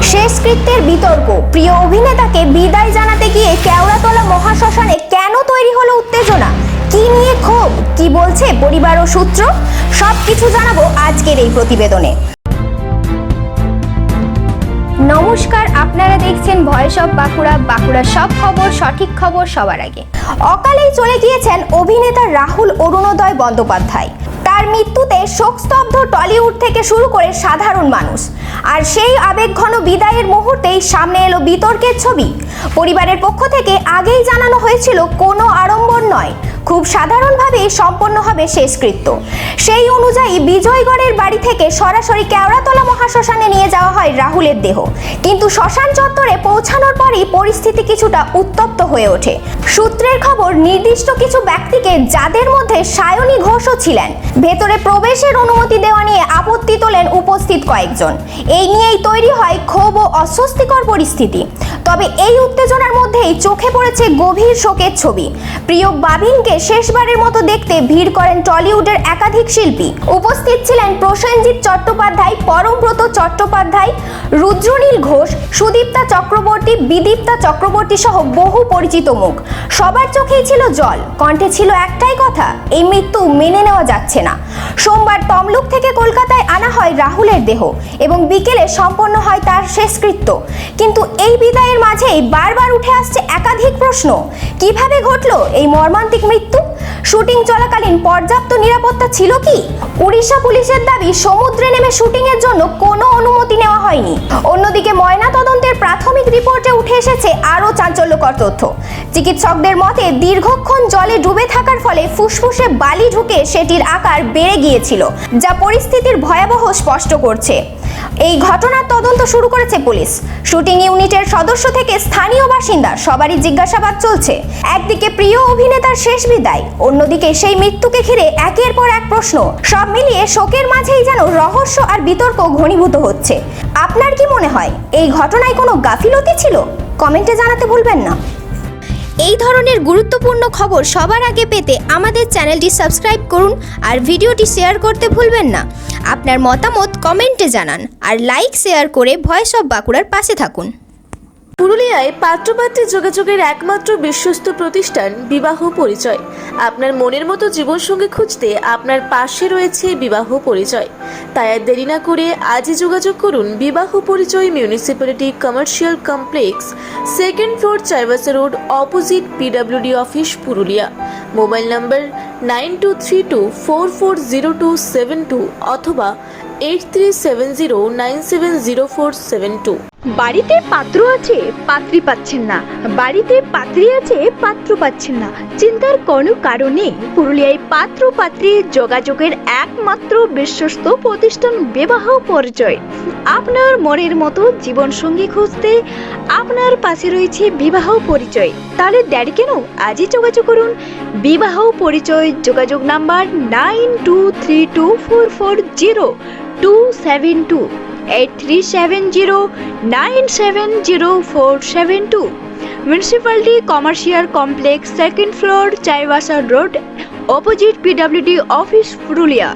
শেষকৃত্যের বিতর্ক। প্রিয় অভিনেতাকে বিদায় জানাতে গিয়ে কেওড়াতলা মহাশ্মশানে কেন তৈরি হলো উত্তেজনা, কি নিয়ে ক্ষোভ, কি বলছে পরিবার ও সূত্র, সবকিছু জানাবো আজকের এই প্রতিবেদনে। নমস্কার, আপনারা দেখছেন ভয়েস অফ বাঁকুড়া। বাঁকুড়ার সব খবর, সঠিক খবর সবার আগে। অকালেই চলে গিয়েছেন অভিনেতা রাহুল অরুণোদয় বন্দ্যোপাধ্যায়। তার মৃত্যুতে শোকস্তব্ধ টলিউড থেকে শুরু করে সাধারণ মানুষ। আর সেই আবেগঘন বিদায়ের মুহূর্তেই সামনে এলো বিতর্কের ছবি। পরিবারের পক্ষ থেকে আগেই জানানো হয়েছিল কোনো আড়ম্বর নয়, খুব সাধারণভাবেই সম্পন্ন হবে শেষকৃত্য। সেই অনুযায়ী বিজয়গড়ের বাড়ি থেকে সরাসরি কেওড়াতলা মহাশ্মশানে নিয়ে যাওয়া হয় রাহুলের দেহ। কিন্তু শ্মশান চত্বরে পৌঁছানোর পরই পরিস্থিতি কিছুটা উত্তপ্ত হয়ে ওঠে। সূত্রের খবর, নির্দিষ্ট কিছু ব্যক্তিকে, যাদের মধ্যে সায়নী ঘোষও ছিলেন, ভেতরে প্রবেশের অনুমতি দেওয়া নিয়ে আপত্তি তোলেন উপস্থিত কয়েকজন। এই নিয়েই তৈরি হয় ক্ষোভ ও অস্বস্তিকর পরিস্থিতি। তবে এই উত্তেজনার মধ্যেই চোখে পড়েছে গভীর শোকের ছবি। প্রিয় বাবিনকে শেষবারের মতো দেখতে ভিড় করেন টলিউডের একাধিক শিল্পী। উপস্থিত ছিলেন প্রসেনজিৎ চট্টোপাধ্যায়, পরমব্রত চট্টোপাধ্যায়, রুদ্রনীল ঘোষ, সুদীপ্তা চক্রবর্তী, বিদীপ্তা চক্রবর্তী সহ বহু পরিচিত মুখ। সবার চোখেই ছিল জল, কণ্ঠে ছিল একটাই কথা, এই মৃত্যু মেনে নেওয়া যাচ্ছে না। সোমবার তমলুক থেকে কলকাতায় আনা হয় রাহুলের দেহ এবং বিকেলে সম্পন্ন হয় তার শেষকৃত্য। কিন্তু এই বিদায়ের মাঝেই বারবার উঠে আসছে একাধিক প্রশ্ন। কিভাবে ঘটলো এই মর্মান্তিক মৃত্যু? শুটিং চলাকালীন পর্যাপ্ত নিরাপত্তা ছিল কি? উড়িষ্যা পুলিশের দাবি, সমুদ্রে নেমে শুটিং এর জন্য কোনো অনুমতি নেওয়া হয়নি। অন্যদিকে ময়নাতদন্তের প্রাথমিক রিপোর্টে উঠে এসেছে আরও চাঞ্চল্যকর তথ্য। চিকিৎসকদের মতে, দীর্ঘক্ষণ জলে ডুবে থাকার ফলে ফুসফুসে বালি ঢুকে সেটির আকার বেড়ে গিয়েছিল, যা পরিস্থিতির ভয়াবহ স্পষ্ট করছে। এই ঘটনার তদন্ত শুরু করেছে পুলিশ। শুটিং ইউনিটের সদস্য থেকে স্থানীয় বাসিন্দা সবারই জিজ্ঞাসাবাদ চলছে। একদিকে প্রিয় অভিনেতার শেষ বিদায়, অন্যদিকে সেই মৃত্যুকে ঘিরে একের পর এক প্রশ্ন। সব মিলিয়ে শোকের মাঝেই যেন রহস্য আর বিতর্ক ঘনীভূত হচ্ছে। আপনার কি মনে হয়, এই ঘটনায় কোনো গাফিলতি ছিল? কমেন্টে জানাতে ভুলবেন না। এই ধরনের গুরুত্বপূর্ণ খবর সবার আগে পেতে আমাদের চ্যানেলটি সাবস্ক্রাইব করুন আর ভিডিওটি শেয়ার করতে ভুলবেন না। আপনার মতামত কমেন্টে জানান আর লাইক শেয়ার করে ভয়েস অফ বাঁকুড়ার পাশে থাকুন। পুরুলিয়ায় পাত্রপাত্রী যোগাযোগের একমাত্র বিশ্বস্ত প্রতিষ্ঠান বিবাহ পরিচয়। আপনার মনের মতো জীবনসঙ্গী খুঁজতে আপনার পাশে রয়েছে বিবাহ পরিচয়। তাই আর দেরি না করে আজই যোগাযোগ করুন বিবাহ পরিচয়, municipality commercial complex, 2nd floor, Chaibasa road, opposite PWD office, Purulia. Mobile নম্বর 9232440272 অথবা 8370970472। বাড়িতে পাত্র আছে, পাত্রী পাচ্ছেন না, বাড়িতে পাত্রী আছে, পাত্র পাচ্ছেন না, চিন্তার কোনো কারণ নেই। পুরুলিয়ায় পাত্র পাত্রী যোগাযোগের একমাত্র বিশ্বস্ত প্রতিষ্ঠান বিবাহ পরিচয়। আপনার মনের মতো জীবনসঙ্গী খুঁজতে আপনার পাশে রয়েছে বিবাহ পরিচয়। তাহলে দেরি কেন? আজই যোগাযোগ করুন বিবাহ পরিচয়। যোগাযোগ number 9234402722 8370970472। Municipality commercial complex, 2nd floor, Chaibasa road, opposite PWD office, Purulia.